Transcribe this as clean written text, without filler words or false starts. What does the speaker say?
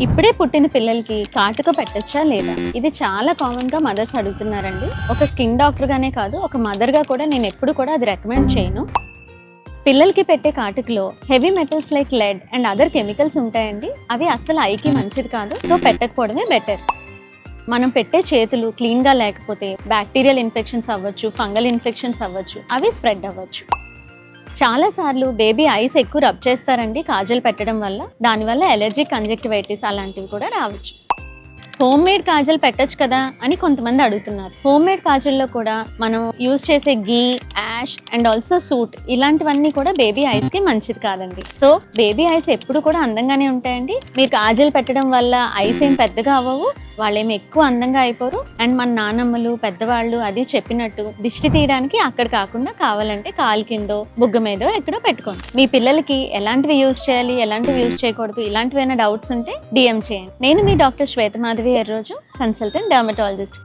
ఇప్పుడే పుట్టిన పిల్లలకి కాటుక పెట్టచ్చా లేదా? ఇది చాలా కామన్ గా మదర్స్ అడుగుతున్నారండి. ఒక స్కిన్ డాక్టర్ గానే కాదు, ఒక మదర్ గా కూడా నేను ఎప్పుడు కూడా అది రికమెండ్ చేయను. పిల్లలకి పెట్టే కాటుకలో heavy metals like lead and other chemicals ఉంటాయండి. అవి అస్సలు ఐకి మంచిది కాదు. సో పెట్టకపోవడమే బెటర్. మనం పెట్టే చేతులు క్లీన్ గా లేకపోతే బ్యాక్టీరియల్ ఇన్ఫెక్షన్స్ అవ్వచ్చు, ఫంగల్ ఇన్ఫెక్షన్స్ అవ్వచ్చు, అవి స్ప్రెడ్ అవ్వచ్చు. చాలా సార్లు బేబీ ఐస్ ఎక్కువ రబ్ చేస్తారండి కాజల్ పెట్టడం వల్ల. దానివల్ల ఎలర్జిక్ కంజక్టివైటిస్ అలాంటివి కూడా రావచ్చు. హోమ్ మేడ్ కాజల్ పెట్టచ్చు కదా అని కొంతమంది అడుగుతున్నారు. హోమ్ మేడ్ కాజల్లో కూడా మనం యూజ్ చేసే గీ, యాష్ అండ్ ఆల్సో సూట్ ఇలాంటివన్నీ కూడా బేబీ ఐస్ కి మంచిది కాదండి. సో బేబీ ఐస్ ఎప్పుడు కూడా అందంగానే ఉంటాయండి. మీరు కాజల్ పెట్టడం వల్ల ఐస్ ఏం పెద్దగా అవ్వవు, వాళ్ళేమి ఎక్కువ అందంగా అయిపోరు. అండ్ మన నానమ్మలు పెద్దవాళ్ళు అది చెప్పినట్టు దిష్టి తీయడానికి అక్కడ కాకుండా కావాలంటే కాలు కిందో బుగ్గ మీదో ఎక్కడో పెట్టుకోండి. మీ పిల్లలకి ఎలాంటివి యూజ్ చేయాలి, ఎలాంటివి యూజ్ చేయకూడదు ఇలాంటివైనా డౌట్స్ ఉంటే DM చేయండి. నేను మీ డాక్టర్ శ్వేత మాధవి రోజు కన్సల్టెంట్ డర్మటాలజిస్ట్.